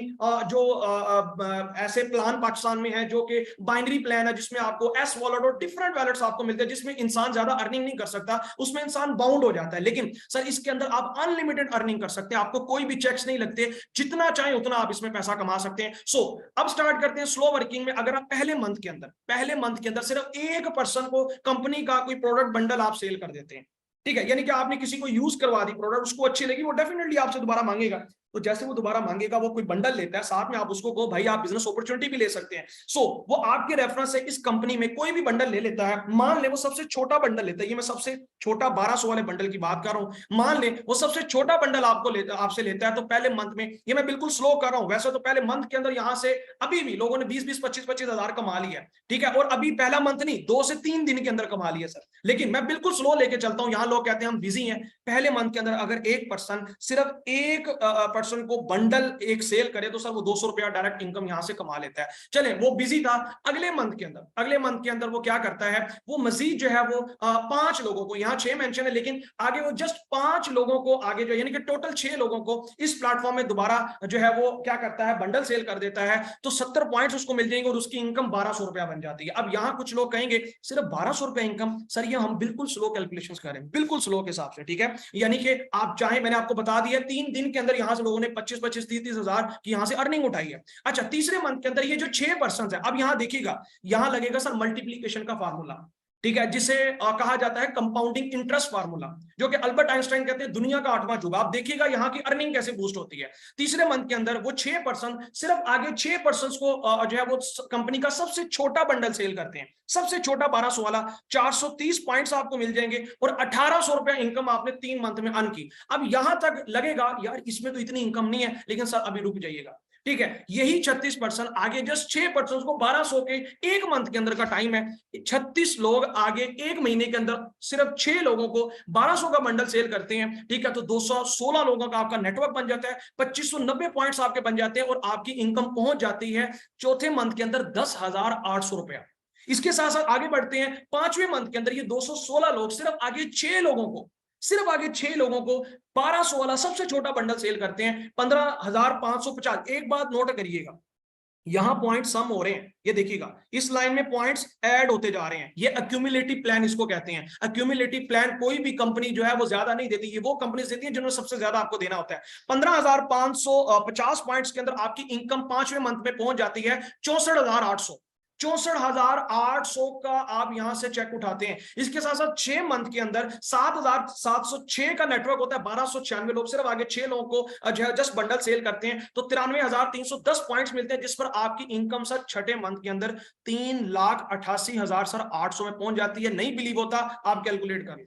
ऐसे प्लान पाकिस्तान में है जो कि बाइनरी प्लान है, जिसमें आपको एस वॉलेट और डिफरेंट वॉलेट्स आपको मिलते हैं, जिसमें इंसान ज्यादा अर्निंग नहीं कर सकता, उसमें इंसान बाउंड हो जाता है। लेकिन सर इसके अंदर आप अनलिमिटेड अर्निंग कर सकते हैं, आपको कोई भी चेक्स नहीं लगते, जितना चाहे उतना आप इसमें पैसा कमा सकते हैं। सो अब स्टार्ट करते हैं स्लो वर्किंग में। अगर आप पहले मंथ के अंदर सिर्फ 1% को कंपनी का कोई प्रोडक्ट बंडल आप सेल कर देते हैं, ठीक है, यानी कि आपने किसी को यूज करवा दी प्रोडक्ट, उसको अच्छी लगी, वो डेफिनेटली आपसे दोबारा मांगेगा। तो जैसे वो दोबारा मांगेगा, वो कोई बंडल लेता है, साथ में आप उसको कहो भाई आप बिजनेस अपॉर्चुनिटी भी ले सकते हैं। सो वो आपके रेफरेंस से इस कंपनी में कोई भी बंडल ले लेता है। मान ले वो सबसे छोटा बंडल लेता है, ये मैं सबसे छोटा 1200 वाले बंडल की बात कर रहा हूं। मान ले वो सबसे छोटा बंडल आपसे लेता है, तो पहले मंथ में, ये मैं बिल्कुल स्लो कर रहा हूं, वैसे तो पहले मंथ के अंदर यहां से अभी भी लोगों ने 20-20, 25-25 हजार कमा लिया, ठीक है। और अभी पहला मंथ नहीं, 2 से 3 दिन के अंदर कमा लिया सर। लेकिन मैं बिल्कुल स्लो लेके चलता हूं, यहां लोग कहते हैं हम बिजी हैं। पहले मंथ के अंदर अगर एक पर्सन सिर्फ एक पर्सन को बंडल एक सेल करे, तो सर वो 200 रुपया डायरेक्ट इनकम यहां से कमा लेता है। चले वो बिजी था, अगले मंथ के अंदर वो क्या करता है, वो मजीद जो है वो 5 लोगों को, यहाँ 6 मेंशन है लेकिन आगे वो जस्ट 5 लोगों को आगे जो, यानी कि टोटल 6 लोगों को इस प्लेटफॉर्म में दोबारा जो है वो क्या करता है, बंडल सेल कर देता है। तो 70 पॉइंट्स उसको मिल जाएंगे और उसकी इनकम 1200 रुपया बन जाती है। अब यहाँ कुछ लोग कहेंगे सिर्फ 1200 रुपया इनकम, सर ये हम बिल्कुल स्लो कैलकुलेशंस करें, बिल्कुल स्लो के हिसाब से, ठीक है। यानी कि आप चाहे, मैंने आपको बता दिया 3 दिन के अंदर यहां से लोगों ने 25-25, 30-30 हजार की यहां से अर्निंग उठाई है। अच्छा तीसरे मंथ के अंदर ये जो 6% है, अब यहां देखिएगा, यहां लगेगा सर मल्टीप्लीकेशन का फार्मूला, ठीक है, जिसे कहा जाता है कंपाउंडिंग इंटरेस्ट फार्मूला, जो कि अल्बर्ट आइंस्टाइन कहते हैं दुनिया का 8वां जुग। आप देखिएगा यहां की अर्निंग कैसे बूस्ट होती है। तीसरे मंथ के अंदर वो 6%, सिर्फ आगे 6% को जो है वो कंपनी का सबसे छोटा बंडल सेल करते हैं, सबसे छोटा 1200 वाला, 430 पॉइंट्स आपको मिल जाएंगे और 1800 रुपया इनकम आपने 3 मंथ में अर्न की। अब यहां तक लगेगा यार इसमें तो इतनी इनकम नहीं है, लेकिन सर अभी रुक जाइएगा, ठीक है। यही 36% आगे जस्ट 6% को 1200 के एक मंथ के अंदर का टाइम है, 36 लोग आगे एक महीने के अंदर सिर्फ 6 लोगों को 1200 का बंडल सेल करते हैं, ठीक है। तो 216 लोगों का आपका नेटवर्क बन जाता है, 2590 पॉइंट्स आपके बन जाते हैं और आपकी इनकम पहुंच जाती है चौथे मंथ के अंदर 10,800 रुपया। इसके साथ साथ आगे बढ़ते हैं, 5वें मंथ के अंदर ये 216 लोग सिर्फ आगे 6 लोगों को, सिर्फ आगे 6 लोगों को 1200 वाला सबसे छोटा बंडल सेल करते हैं 15,550। एक बात नोट करिएगा, यहां पॉइंट सम हो रहे हैं, ये देखिएगा इस लाइन में पॉइंट्स ऐड होते जा रहे हैं, ये एक्यूमुलेटिव प्लान इसको कहते हैं। एक्यूमुलेटिव प्लान कोई भी कंपनी जो है वो ज्यादा नहीं देती, ये वो कंपनी देती है जिन्होंने सबसे ज्यादा आपको देना होता है। 15,550 पॉइंट्स के अंदर आपकी इनकम 5वें मंथ में पहुंच जाती है 64,800, 64,800 का आप यहां से चेक उठाते हैं। इसके साथ साथ 6 मंथ के अंदर 7,706 का नेटवर्क होता है, 1296 लोग सिर्फ आगे 6 लोगों को जो है जस्ट बंडल सेल करते हैं, तो 93,310 पॉइंट्स मिलते हैं, जिस पर आपकी इनकम सर छठे मंथ के अंदर 3,88,000 सर 800 में पहुंच जाती है। नहीं बिलीव होता आप कैलकुलेट करें,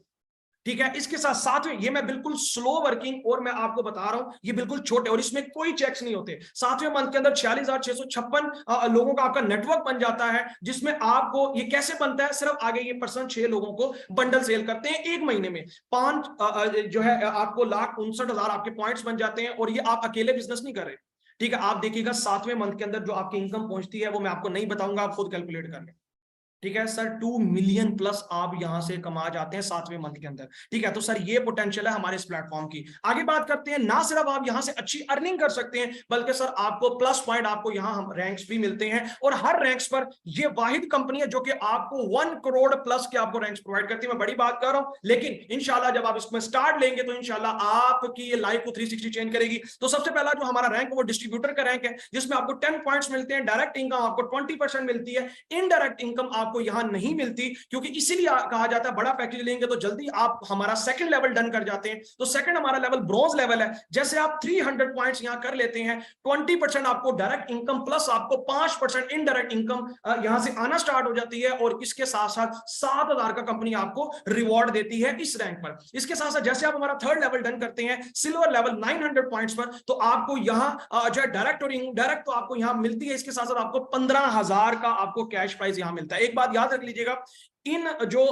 ठीक है। इसके साथ साथ में ये मैं बिल्कुल स्लो वर्किंग और मैं आपको बता रहा हूं ये बिल्कुल छोटे और इसमें कोई चेक्स नहीं होते। 7वें मंथ के अंदर 46,656 लोगों का आपका नेटवर्क बन जाता है, जिसमें आपको ये कैसे बनता है, सिर्फ आगे ये पर्सन 6 लोगों को बंडल सेल करते हैं एक महीने में, 5 जो है आपको 1,59,000 आपके पॉइंट्स बन जाते हैं, और ये आप अकेले बिजनेस नहीं कर रहे, ठीक है। आप देखिएगा 7वें मंथ के अंदर जो आपकी इनकम पहुंचती है वो मैं आपको नहीं बताऊंगा, आप खुद कैलकुलेट कर लें, ठीक है सर। 2 मिलियन प्लस आप यहां से कमा जाते हैं 7वें मंथ के अंदर, ठीक है। तो सर ये पोटेंशियल है हमारे इस प्लेटफॉर्म की। आगे बात करते हैं, ना सिर्फ आप यहां से अच्छी अर्निंग कर सकते हैं, बल्कि सर आपको प्लस पॉइंट आपको यहां हम रैंक्स भी मिलते हैं, और हर रैंक्स पर ये वाहिद कंपनी है जो कि आपको 1 करोड़ प्लस के आपको रैंक्स प्रोवाइड करती है। मैं बड़ी बात कर रहा हूं, लेकिन इंशाल्लाह जब आप इसमें स्टार्ट लेंगे तो इंशाल्लाह आपकी ये लाइफ को 360 चेंज करेगी। तो सबसे पहला जो हमारा रैंक है वो डिस्ट्रीब्यूटर का रैंक है, जिसमें आपको 10 पॉइंट्स मिलते हैं, डायरेक्ट इनकम आपको 20% मिलती है, इनडायरेक्ट इनकम आपको यहां नहीं मिलती, क्योंकि इसीलिए कहा जाता है बड़ा पैकेज लेंगे तो जल्दी आप हमारा सेकंड लेवल डन कर जाते हैं। तो सेकंड हमारा लेवल ब्रॉन्ज लेवल है, जैसे आप 300 पॉइंट्स यहां कर लेते हैं, 20% आपको डायरेक्ट इनकम प्लस आपको 5% इनडायरेक्ट इनकम यहां से आना स्टार्ट हो जाती है, और इसके साथ साथ 7,000 का कंपनी आपको रिवॉर्ड देती है इस रैंक पर। इसके साथ साथ जैसे आप हमारा थर्ड लेवल डन करते हैं सिल्वर लेवल 900 पॉइंट्स पर, तो आपको यहां जो है डायरेक्ट और इनडायरेक्ट तो आपको यहां मिलती है, इसके साथ साथ आपको 15,000 का आपको कैश प्राइज यहां मिलता है। एक बात याद रख लीजिएगा, इन जो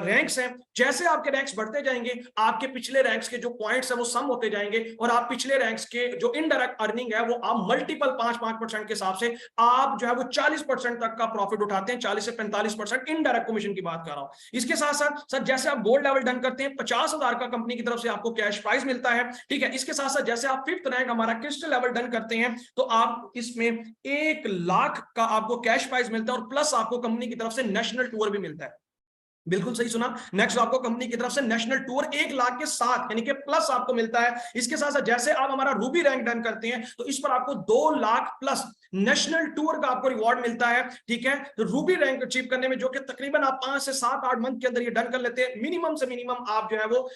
रैंक्स हैं, जैसे आपके रैंक्स बढ़ते जाएंगे आपके पिछले रैंक्स के जो पॉइंट्स हैं वो सम होते जाएंगे, और आप पिछले रैंक्स के जो इनडायरेक्ट अर्निंग है वो आप मल्टीपल 5-5% के हिसाब से आप जो है वो 40% तक का प्रॉफिट उठाते हैं, 40 से 45% इनडायरेक्ट कमीशन की बात कर रहा हूं। इसके साथ साथ सर जैसे आप गोल्ड लेवल डन करते हैं 50,000 का कंपनी की तरफ से आपको कैश प्राइज मिलता है, ठीक है। इसके साथ साथ जैसे आप फिफ्थ रैंक हमारा क्रिस्टल लेवल डन करते हैं तो आप इसमें 1,00,000 का आपको कैश प्राइज मिलता है, और प्लस आपको कंपनी की तरफ से नेशनल टूर भी मिलता है। बिल्कुल सही सुना, नेक्स्ट आपको कंपनी की तरफ से नेशनल टूर 1,00,000 के साथ यानी कि प्लस आपको मिलता है। इसके साथ साथ जैसे आप हमारा रूबी रैंक डन करते हैं तो इस पर आपको 2,00,000 प्लस नेशनल टूर का आपको रिवॉर्ड मिलता है, ठीक है। तो रूबी रैंक अचीव करने में जो कि तकरीबन आप 5 से 7-8 मंथ के अंदर ये डन कर लेते हैं, मिनिमम से मिनिमम आप जो है वो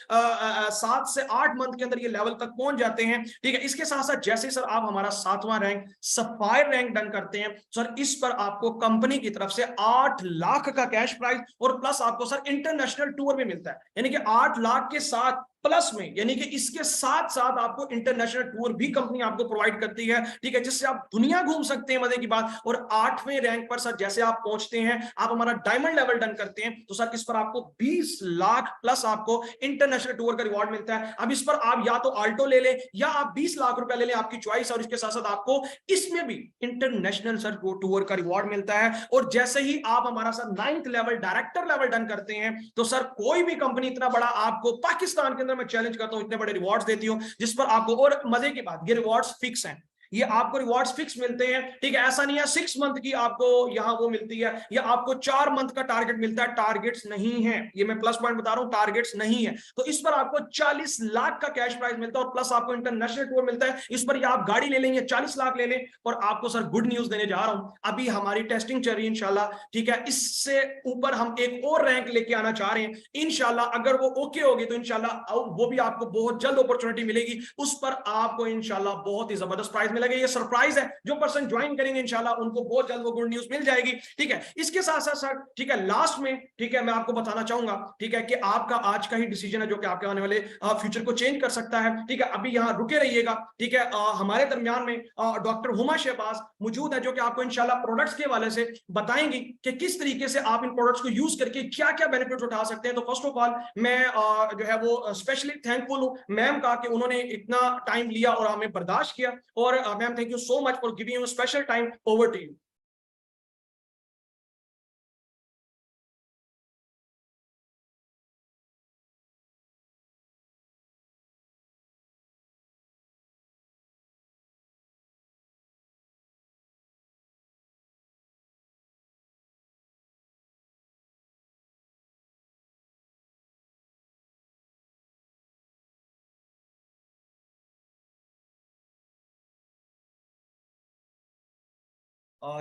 7 से 8 मंथ के अंदर ये लेवल तक पहुंच जाते हैं, ठीक है। इसके साथ साथ जैसे सर आप हमारा 7वां रैंक सफायर रैंक डन करते हैं सर, इस पर आपको कंपनी की तरफ से 8,00,000 का कैश प्राइज और प्लस आपको सर इंटरनेशनल टूर भी मिलता है, यानी कि 8,00,000 के साथ प्लस में, यानी कि इसके साथ साथ आपको इंटरनेशनल टूर भी कंपनी आपको प्रोवाइड करती है, ठीक है, जिससे आप दुनिया घूम सकते हैं, मजे की बात। और 8वें रैंक पर सर जैसे आप पहुंचते हैं, आप हमारा डायमंड लेवल डन करते हैं तो सर इस पर आपको 20,00,000 प्लस आपको इंटरनेशनल टूर का रिवॉर्ड मिलता है। अब इस पर आप या तो आल्टो ले लें या आप 20,00,000 रुपया ले लें, आपकी चॉइस। और इसके साथ साथ आपको इसमें भी इंटरनेशनल सर टूर का रिवॉर्ड मिलता है। और जैसे ही आप हमारा sir 9th level director level done करते हैं तो सर कोई भी कंपनी इतना बड़ा आपको पाकिस्तान के अंदर मैं चैलेंज करता हूं इतने बड़े रिवॉर्ड्स देती हूं, जिस पर आपको, और मजे की बात ये रिवॉर्ड्स फिक्स हैं, ये आपको रिवॉर्ड्स फिक्स मिलते हैं, ठीक है। ऐसा नहीं है 6 मंथ की आपको यहां वो मिलती है या आपको 4 मंथ का टारगेट मिलता है, टारगेट्स नहीं है, ये मैं प्लस पॉइंट बता रहा हूं, टारगेट्स नहीं है। तो इस पर आपको 40,00,000 का कैश प्राइज मिलता है और प्लस आपको इंटरनेशनल टूर मिलता है। इस पर या आप गाड़ी ले लेंगे 40,00,000 ले लें। और आपको सर गुड न्यूज देने जा रहा हूं, अभी हमारी टेस्टिंग चल रही है इंशाल्लाह, ठीक है। इससे ऊपर हम एक और रैंक लेके आना चाह रहे हैं इंशाल्लाह, अगर वो ओके होगी तो इंशाल्लाह वो भी आपको बहुत जल्द अपॉर्चुनिटी मिलेगी, उस पर आपको इंशाल्लाह बहुत ही जबरदस्त प्राइज मिलेगा। ये सरप्राइज है, जो पर्सन ज्वाइन करेंगे इंशाल्लाह उनको बहुत जल्द वो गुड न्यूज मिल जाएगी, ठीक है। इसके साथ साथ सर, ठीक है, लास्ट में, ठीक है, मैं आपको बताना चाहूंगा, ठीक है, कि आपका आज का ही डिसीजन है जो कि आपके आने वाले फ्यूचर को चेंज कर सकता है, ठीक है। अभी यहां रुके रहिएगा, ठीक है। हमारे दरमियान में डॉक्टर हुमा शहबाज मौजूद है जो कि आपको इंशाल्लाह प्रोडक्ट्स के हवाले से बताएंगी कि किस तरीके से आप इन प्रोडक्ट्स को यूज करके क्या क्या बेनिफिट उठा सकते हैं। तो फर्स्ट ऑफ ऑल मैं जो है वो स्पेशली थैंकफुल हूं मैम का कि उन्होंने इतना टाइम लिया और हमें बर्दाश्त किया। और ma'am thank you so much for giving you special time, over to you.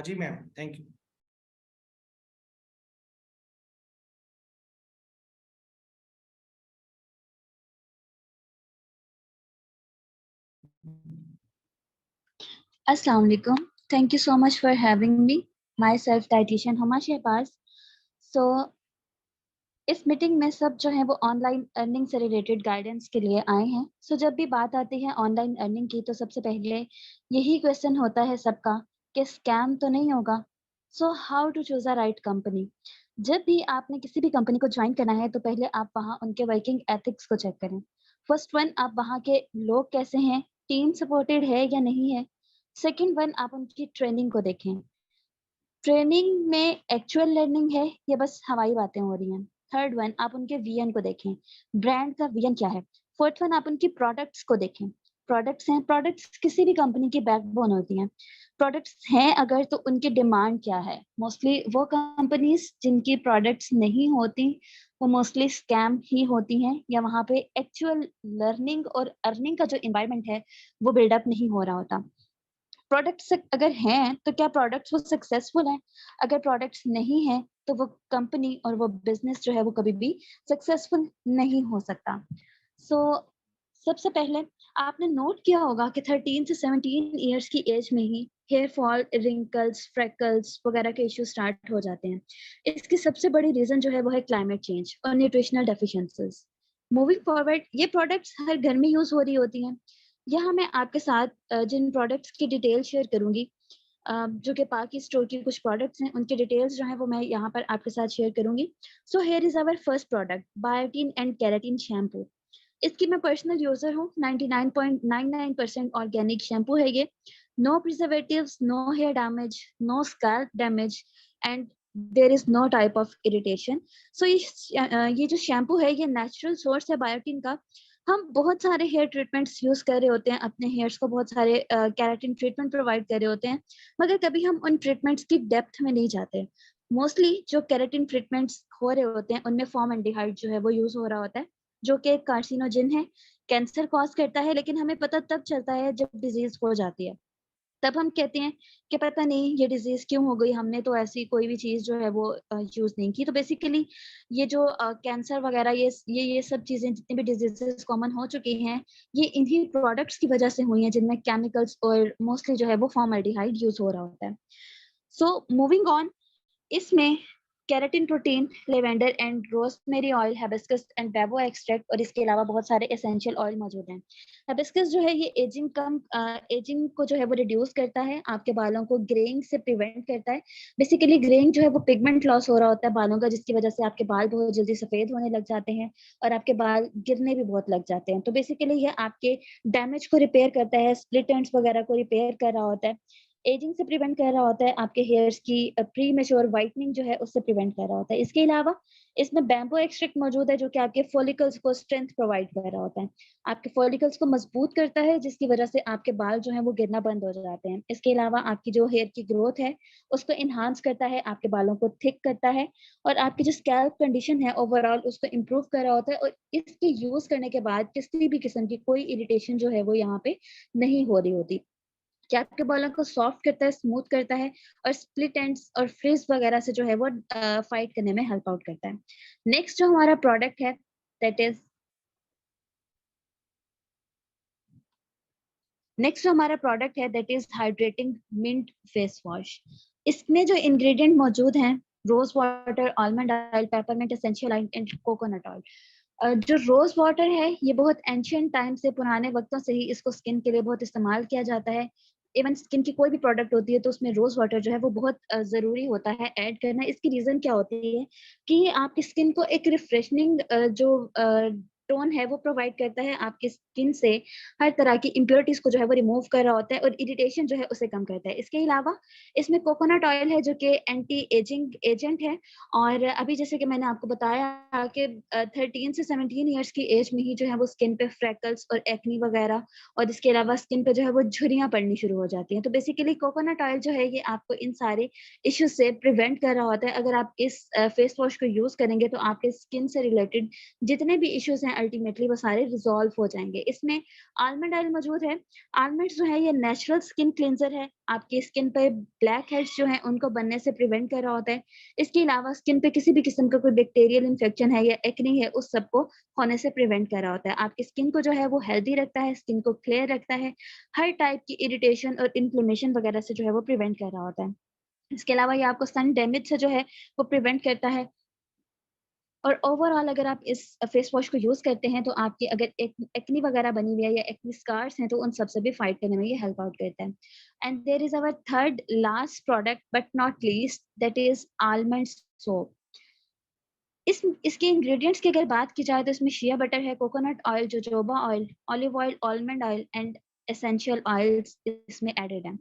जी ma'am, thank you. Assalamu alaikum. Thank you so much for having me. Myself dietitian Huma Shehbaz. So इस meeting में सब जो है वो online earning से related guidance के लिए आए हैं। सो जब भी बात आती है ऑनलाइन अर्निंग की तो सबसे पहले यही क्वेश्चन होता है सबका कि स्कैम तो नहीं होगा। So how to choose a right company. जब भी आपने किसी भी कंपनी को ज्वाइन करना है तो पहले आप वहाँ उनके वर्किंग एथिक्स को चेक करें। फर्स्ट वन, आप वहाँ के लोग कैसे हैं, टीम सपोर्टेड है या नहीं है। सेकेंड वन, आप उनकी ट्रेनिंग को देखें, ट्रेनिंग में एक्चुअल लर्निंग है या बस हवाई बातें हो रही हैं। थर्ड वन, आप उनके वीएन को देखें, ब्रांड का वीएन क्या है। फोर्थ वन, आप उनकी प्रोडक्ट्स को देखें, प्रोडक्ट्स हैं, प्रोडक्ट्स किसी भी कंपनी की बैकबोन होती हैं। प्रोडक्ट्स हैं अगर तो उनकी डिमांड क्या है। मोस्टली वो कंपनीज जिनकी प्रोडक्ट्स नहीं होती वो मोस्टली स्कैम ही होती हैं या वहाँ पे एक्चुअल लर्निंग और अर्निंग का जो इन्वायरमेंट है वो बिल्डअप नहीं हो रहा होता। प्रोडक्ट्स अगर हैं तो क्या प्रोडक्ट्स वो सक्सेसफुल हैं। अगर प्रोडक्ट्स नहीं हैं तो वो कंपनी और वो बिजनेस जो है वो कभी भी सक्सेसफुल नहीं हो सकता। सो सबसे पहले आपने नोट किया होगा कि 13 से 17 इयर्स की एज में ही हेयर फॉल, रिंकल्स, फ्रेकल्स वगैरह के इश्यू स्टार्ट हो जाते हैं। इसकी सबसे बड़ी रीजन जो है वो है क्लाइमेट चेंज और न्यूट्रिशनल डेफिशिएंसीज। मूविंग फॉरवर्ड, ये प्रोडक्ट्स हर घर में यूज हो रही होती हैं। यहाँ मैं आपके साथ जिन प्रोडक्ट्स की डिटेल शेयर करूंगी, जो कि पाकी स्टोर की कुछ प्रोडक्ट्स हैं, उनके डिटेल्स जो हैं वो मैं यहाँ पर आपके साथ शेयर करूंगी। So here is our first product, biotin and keratin shampoo. इसकी मैं पर्सनल यूजर हूँ। 99.99% ऑर्गेनिक शैम्पू है ये। No preservatives, no hair damage, no scalp damage and there is no type of irritation. So ये जो shampoo है ये natural source है बायोटीन का। हम बहुत सारे हेयर ट्रीटमेंट्स यूज कर रहे होते हैं अपने हेयर्स को, बहुत सारे केराटिन ट्रीटमेंट प्रोवाइड कर रहे होते हैं, मगर कभी हम उन ट्रीटमेंट्स की डेप्थ में नहीं जाते। मोस्टली जो केराटिन ट्रीटमेंट्स हो रहे होते हैं उनमें फॉर्मल्डिहाइड जो है वो यूज हो रहा होता है, जो कि कार्सिनोजिन है, कैंसर कॉज करता है। लेकिन हमें पता तब चलता है जब डिजीज हो जाती है, तब हम कहते हैं कि पता नहीं ये डिजीज क्यों हो गई, हमने तो ऐसी कोई भी चीज जो है वो यूज नहीं की। तो बेसिकली ये जो कैंसर वगैरह, ये सब चीजें, जितनी भी डिजीजेस कॉमन हो चुकी हैं, ये इन्हीं प्रोडक्ट्स की वजह से हुई हैं जिनमें केमिकल्स और मोस्टली जो है वो फॉर्मल्डिहाइड यूज हो रहा होता है। सो मूविंग ऑन, इसमें keratin protein, lavender and rosemary oil, hibiscus and बैबो एक्सट्रैक्ट और इसके अलावा बहुत सारे एसेंशियल ऑयल मौजूद हैं। हिबिस्कस जो है ये एजिंग को जो है वो रिड्यूस करता है, आपके बालों को ग्रेइंग से प्रिवेंट करता है। बेसिकली ग्रेइंग जो है वो पिगमेंट लॉस हो रहा होता है बालों का, जिसकी वजह से आपके बाल बहुत जल्दी सफेद होने लग जाते हैं और आपके बाल गिरने भी बहुत लग जाते हैं। तो बेसिकली ये आपके डैमेज को रिपेयर करता है, स्प्लिट एंड्स वगैरह को रिपेयर कर रहा होता है, एजिंग से प्रिवेंट कर रहा होता है, आपके हेयर्स की प्री मेच्योर वाइटनिंग जो है उससे प्रिवेंट कर रहा होता है। इसके अलावा इसमें बैम्बो एक्सट्रैक्ट मौजूद है जो कि आपके फॉलिकल्स को स्ट्रेंथ प्रोवाइड कर रहा होता है, आपके फॉलिकल्स को मजबूत करता है, जिसकी वजह से आपके बाल जो है वो गिरना बंद हो जाते हैं। इसके अलावा आपकी जो हेयर की ग्रोथ है उसको इन्हांस करता है, आपके बालों को थिक करता है और आपकी जो स्कैल्प कंडीशन है ओवरऑल उसको इम्प्रूव कर रहा होता है। और इसके यूज करने के बाद किसी भी किस्म की कोई इरिटेशन जो है वो यहाँ पे नहीं हो रही होती, क्या आपके बालों को सॉफ्ट करता है, स्मूथ करता है और स्प्लिट एंड्स और फ्रिज वगैरह से जो है वो फाइट करने में हेल्प आउट करता है। नेक्स्ट जो हमारा प्रोडक्ट है that is hydrating mint face wash. इसमें जो इंग्रेडिएंट मौजूद हैं, rose water, almond oil, peppermint essential oil and coconut oil. जो रोज वाटर है ये बहुत एंशियंट टाइम से, पुराने वक्तों से ही इसको स्किन के लिए बहुत इस्तेमाल किया जाता है। इवन स्किन की कोई भी प्रोडक्ट होती है तो उसमें रोज वाटर जो है वो बहुत जरूरी होता है ऐड करना। इसकी रीजन क्या होती है कि ये आपकी स्किन को एक रिफ्रेशनिंग जो टोन है वो प्रोवाइड करता है, आपकी स्किन से हर तरह की इम्प्योरिटीज को जो है वो रिमूव कर रहा होता है और इरिटेशन जो है उसे कम करता है। इसके अलावा इसमें कोकोनट ऑयल है जो कि एंटी एजिंग एजेंट है। और अभी जैसे कि मैंने आपको बताया कि 13 से 17 ईयर्स की एज में ही जो है वो स्किन पे फ्रैकल्स और एक्नी वगैरह और इसके अलावा स्किन पे जो है वो झुर्रियां पड़नी शुरू हो जाती हैं। तो बेसिकली कोकोनट ऑयल जो है ये आपको इन सारे इश्यूज से प्रिवेंट कर रहा होता है। अगर आप इस फेस वॉश को यूज करेंगे तो आपके स्किन से रिलेटेड जितने भी इश्यूज हैं अल्टीमेटली वो सारे रिजॉल्व हो जाएंगे। इसमें आलमंड ऑयल मौजूद है। आलमंड जो है ये नेचुरल स्किन क्लींजर है, आपकी स्किन पे ब्लैक हेड्स जो है उनको बनने से प्रिवेंट कर रहा होता है। इसके अलावा स्किन पे किसी भी किस्म का कोई बैक्टीरियल इन्फेक्शन है या एक्ने है उस सबको होने से प्रिवेंट कर रहा होता है। आपकी स्किन को जो है वो हेल्दी रखता है, स्किन को क्लियर रखता है, हर टाइप की इरिटेशन और इन्फ्लेमेशन वगैरह से जो है वो प्रिवेंट कर रहा होता है। इसके अलावा ये आपको सन डैमेज से जो है वो प्रिवेंट करता है। और ओवरऑल अगर आप इस फेस वॉश को यूज करते हैं तो आपकी अगर एक्नी वगैरह बनी हुई है या एक्नी स्कार्स हैं तो उन सबसे भी फाइट करने में ये हेल्प आउट करता है। And there is our third last product but not least, that is almond soap. इसके इंग्रेडिएंट्स की अगर बात की जाए तो इसमें शिया बटर है, coconut oil, jojoba oil, olive oil, almond oil and essential oils इसमें एडेड है।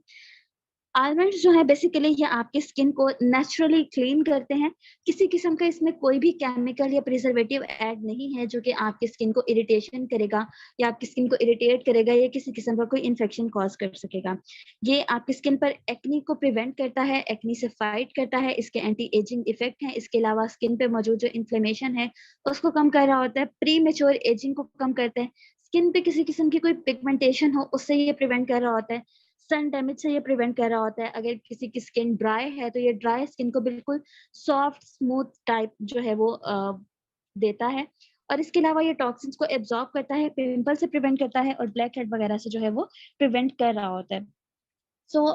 आलमंड्स जो है बेसिकली ये आपकी स्किन को नेचुरली क्लीन करते हैं। किसी किस्म का इसमें कोई भी केमिकल या प्रिजर्वेटिव ऐड नहीं है जो कि आपकी स्किन को इरिटेशन करेगा या आपकी स्किन को इरिटेट करेगा या किसी किस्म का कोई इन्फेक्शन कॉज कर सकेगा। ये आपकी स्किन पर एक्नी को प्रिवेंट करता है, एक्नी से फाइट करता है, इसके एंटी एजिंग इफेक्ट हैं। इसके अलावा स्किन पे मौजूद जो इन्फ्लेमेशन है उसको कम कर रहा होता है, प्री मेच्योर एजिंग को कम करता है, स्किन पे किसी किस्म की कोई पिगमेंटेशन हो उससे ये प्रिवेंट कर रहा होता है, सन डैमेज से ये प्रिवेंट कर रहा होता है। अगर किसी की स्किन ड्राई है तो ये ड्राई स्किन को बिल्कुल सॉफ्ट स्मूथ टाइप जो है वो देता है। और इसके अलावा ये टॉक्सिन्स को एब्जॉर्ब करता है, पिंपल से प्रिवेंट करता है और ब्लैक हेड वगैरह से जो है वो प्रिवेंट कर रहा होता है। सो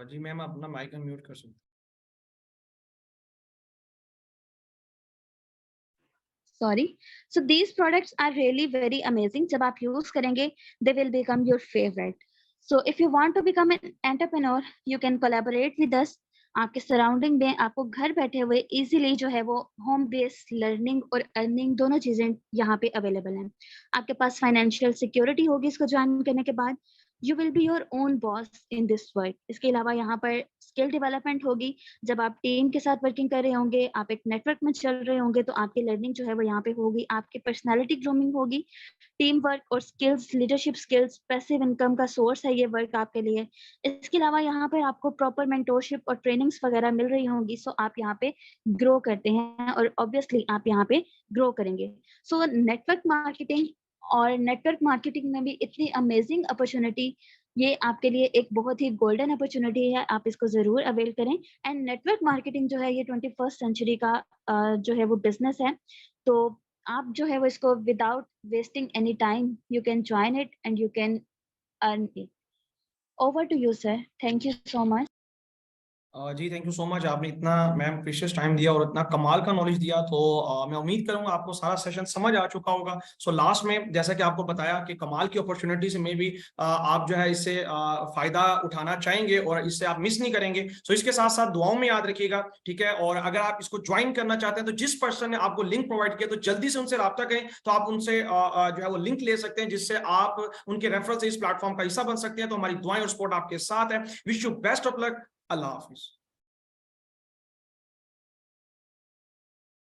जी मैम, अपना माइक अनम्यूट कर सकते sorry. So these products are really very amazing. जब आप यूज करेंगे they will become your favourite. So if you want to become an entrepreneur you can collaborate with us. आपके surrounding में आपको घर बैठे हुए इजीली जो है वो होम बेस्ड लर्निंग और अर्निंग दोनों चीजें यहाँ पे अवेलेबल हैं। आपके पास फाइनेंशियल सिक्योरिटी होगी इसको ज्वाइन करने के बाद। You will be your own boss in this work. इसके अलावा यहाँ पर स्किल डेवलपमेंट होगी। जब आप टीम के साथ वर्किंग कर रहे होंगे, आप एक नेटवर्क में चल रहे होंगे तो आपकी लर्निंग जो है वो यहाँ पे होगी, आपकी पर्सनैलिटी ग्रूमिंग होगी, टीम वर्क और skills, leadership skills, passive income का सोर्स है ये वर्क आपके लिए। इसके अलावा यहाँ पर आपको प्रॉपर मेंटोरशिप और ट्रेनिंग्स वगैरह मिल रही होंगी। सो आप यहाँ पे ग्रो करते हैं और ऑब्वियसली आप यहाँ पे ग्रो करेंगे। सो नेटवर्क मार्केटिंग और नेटवर्क मार्केटिंग में भी इतनी अमेजिंग अपॉर्चुनिटी, ये आपके लिए एक बहुत ही गोल्डन अपॉर्चुनिटी है, आप इसको जरूर अवेल करें। एंड नेटवर्क मार्केटिंग जो है ये 21st सेंचुरी का जो है वो बिजनेस है। तो आप जो है वो इसको without wasting any time you can join it and you can earn it. Over to you sir, thank you so much. जी थैंक यू सो मच। आपने इतना मैम प्रीशियस टाइम दिया और इतना कमाल का नॉलेज दिया, तो मैं उम्मीद करूंगा आपको सारा सेशन समझ आ चुका होगा। सो लास्ट में जैसा कि आपको बताया कि कमाल की अपॉर्चुनिटी से में भी आप जो है इससे फायदा उठाना चाहेंगे और इससे आप मिस नहीं करेंगे। सो इसके साथ साथ दुआओं में याद रखिएगा, ठीक है। और अगर आप इसको ज्वाइन करना चाहते हैं तो जिस पर्सन ने आपको लिंक प्रोवाइड किया तो जल्दी से उनसे रब्ता करें, तो आप उनसे जो है वो लिंक ले सकते हैं जिससे आप उनके रेफरल से इस प्लेटफॉर्म का हिस्सा बन सकते हैं। तो हमारी दुआएं और सपोर्ट आपके साथ है। Wish you best of luck. Allah Hafiz.